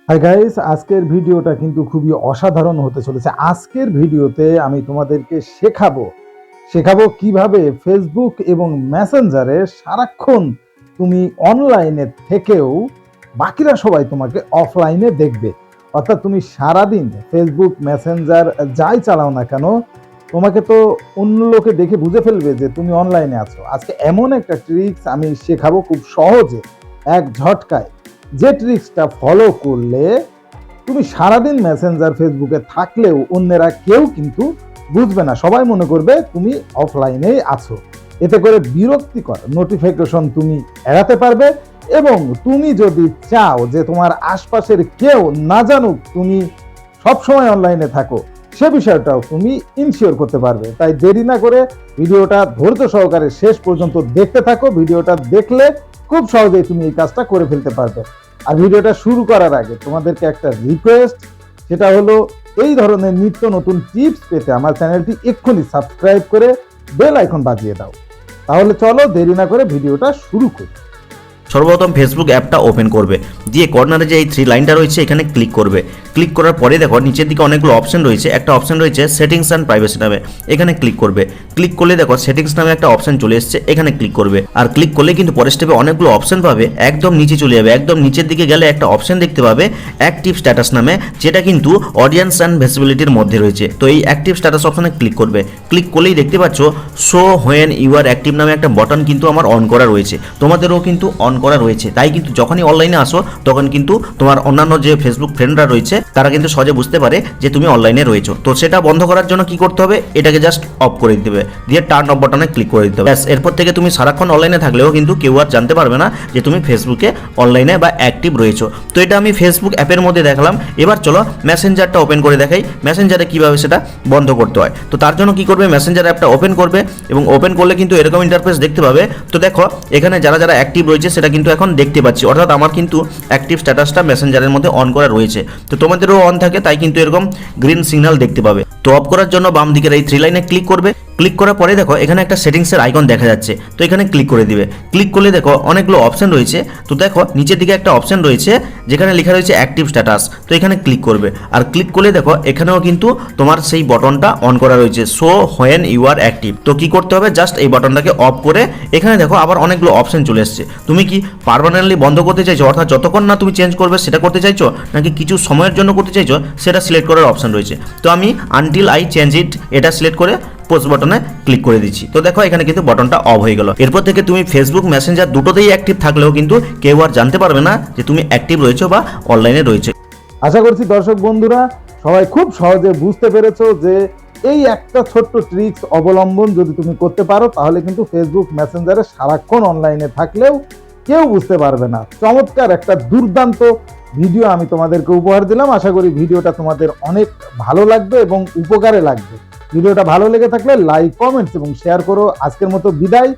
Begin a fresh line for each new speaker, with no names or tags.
Hi guys, আজকের ভিডিওটা কিন্তু খুবই অসাধারণ হতে চলেছে। আজকের ভিডিওতে আমি তোমাদেরকে শেখাবো কিভাবে ফেসবুক এবং মেসেঞ্জারে সারাক্ষণ তুমি অনলাইনে থেকেও বাকিরা সবাই তোমাকে অফলাইনে দেখবে। অর্থাৎ তুমি সারাদিন ফেসবুক মেসেঞ্জার যাই চালাও না কেন, তোমাকে তো অন্য লোকে দেখে বুঝে ফেলবে যে তুমি অনলাইনে আছো। আজকে এমন একটা ট্রিক্স আমি শেখাবো খুব সহজে, এক ঝটকায়, যে ট্রিক্সটা ফলো করলে তুমি সারাদিন মেসেঞ্জার ফেসবুকে থাকলেও অন্যেরা কেউ কিন্তু বুঝবে না, সবাই মনে করবে তুমি অফলাইনেই আছো। এতে করে বিরক্তিকর নোটিফিকেশন তুমি এড়াতে পারবে এবং তুমি যদি চাও যে তোমার আশপাশের কেউ না জানুক তুমি সবসময় অনলাইনে থাকো, সে বিষয়টাও তুমি ইনশিওর করতে পারবে। তাই দেরি না করে ভিডিওটা ধৈর্য সহকারে শেষ পর্যন্ত দেখতে থাকো। ভিডিওটা দেখলে খুব সহজেই তুমি এই কাজটা করে ফেলতে পারবে। আর ভিডিওটা শুরু করার আগে তোমাদেরকে একটা রিকোয়েস্ট, সেটা হলো এই ধরনের নিত্য নতুন টিপস পেতে আমার চ্যানেলটি এক্ষুনি সাবস্ক্রাইব করে বেল আইকন বাজিয়ে দাও। তাহলে চলো দেরি না করে ভিডিওটা শুরু করি।
সর্বপ্রথম ফেসবুক অ্যাপটা ওপেন করবে, দিয়ে কর্নারে যে এই থ্রি লাইনটা রয়েছে এখানে ক্লিক করবে। ক্লিক করার পরে দেখো নিচের দিকে অনেকগুলো অপশন রয়েছে, একটা অপশন রয়েছে সেটিংস অ্যান্ড প্রাইভেসি নামে, এখানে ক্লিক করবে। ক্লিক করলে দেখো সেটিংস নামে একটা অপশন চলে এসেছে, এখানে ক্লিক করবে। আর ক্লিক করলে কিন্তু পরের স্টেপে অনেকগুলো অপশন পাবে, একদম নিচে চলে যাবে। একদম নিচের দিকে গেলে একটা অপশন দেখতে পাবে অ্যাক্টিভ স্ট্যাটাস নামে, যেটা কিন্তু অডিয়েন্স অ্যান্ড ভিজিবিলিটির মধ্যে রয়েছে। তো এই অ্যাক্টিভ স্ট্যাটাস অপশনে ক্লিক করবে। ক্লিক করলেই দেখতে পাচ্ছ show when you are active নামে একটা বাটন কিন্তু আমার অন করা রয়েছে, তোমাদেরও কিন্তু অন করা রয়েছে। তাই কিন্তু যখনই অনলাইনে আসো তখন কিন্তু তোমার অন্যান্য যে ফেসবুক ফ্রেন্ডরা রয়েছে তারা কিন্তু সহজে বুঝতে পারে যে তুমি অনলাইনে রয়েছো। তো সেটা বন্ধ করার জন্য কি করতে হবে, এটাকে জাস্ট অফ করে দিতে হবে, দিয়ে টার্ন অফ বাটনে ক্লিক করে দিতে হবে। ব্যাস, এরপর থেকে তুমি সারাক্ষণ অনলাইনে থাকলেও কিন্তু কেউ আর জানতে পারবে না যে তুমি ফেসবুকে অনলাইনে বা অ্যাক্টিভ রয়েছো। তো এটা আমি ফেসবুক অ্যাপের মধ্যে দেখালাম। এবার চলো মেসেঞ্জারটা ওপেন করে দেখাই, মেসেঞ্জারে কিভাবে সেটা বন্ধ করতে হয়। তো তার জন্য কি করবে, মেসেঞ্জার অ্যাপটা ওপেন করবে এবং ওপেন করলে কিন্তু এরকম ইন্টারফেস দেখতে পাবে। তো দেখো এখানে যারা যারা অ্যাক্টিভ রয়েছে সেটা কিন্তু এখন দেখতে পাচ্ছি, অর্থাৎ আমার কিন্তু অ্যাক্টিভ স্ট্যাটাসটা মেসেঞ্জারের মধ্যে অন করা রয়েছে। তো তোমাদেরও অন থাকে, তাই কিন্তু এরকম গ্রিন সিগন্যাল দেখতে পাবে। তো অফ করার জন্য বাম দিকের এই থ্রি লাইনে ক্লিক করবে। ক্লিক করার পরে দেখো এখানে একটা সেটিংসের আইকন দেখা যাচ্ছে, তো এখানে ক্লিক করে দিবে। ক্লিক করলে দেখো অনেকগুলো অপশন রয়েছে। তো দেখো নিচের দিকে একটা অপশন রয়েছে যেখানে লেখা রয়েছে অ্যাক্টিভ স্ট্যাটাস, তো এখানে ক্লিক করবে। আর ক্লিক করলে দেখো এখানেও কিন্তু তোমার সেই বাটনটা অন করা রয়েছে, show when you are active. তো কি করতে হবে, জাস্ট এই বাটনটাকে অফ করে এখানে দেখো আবার অনেকগুলো অপশন চলে এসছে। তুমি কি পার্মানেন্টলি বন্ধ করতে চাইছো, অর্থাৎ যতক্ষণ না তুমি চেঞ্জ করবে সেটা করতে চাইছো, নাকি কিছু সময়ের জন্য করতে চাইছো, সেটা সিলেক্ট করার অপশন রয়েছে। তো আমি আনটিল আই চেঞ্জ ইট এটা সিলেক্ট করে পোস্ট বাটনে ক্লিক করে দিচ্ছি। তো দেখো এখানে কিন্তু বাটনটা অফ হয়ে গেল। এরপর থেকে তুমি ফেসবুক মেসেঞ্জার দুটোতেই অ্যাক্টিভ থাকলেও কিন্তু কেউ আর জানতে পারবে না যে তুমি অ্যাক্টিভ রয়েছো বা অনলাইনে রয়েছে।
আশা করছি দর্শক বন্ধুরা সবাই খুব সহজে বুঝতে পেরেছো যে এই একটা ছোট্ট ট্রিক্স অবলম্বন যদি তুমি করতে পারো তাহলে কিন্তু ফেসবুক মেসেঞ্জারে সারাক্ষণ অনলাইনে থাকলেও কেউ বুঝতে পারবে না। চমৎকার একটা দুর্দান্ত ভিডিও আমি তোমাদেরকে উপহার দিলাম। আশা করি ভিডিওটা তোমাদের অনেক ভালো লাগবে এবং উপকারে লাগবে। ভিডিওটা ভালো লেগে থাকলে লাইক, কমেন্টস এবং শেয়ার করো। আজকের মতো বিদায়।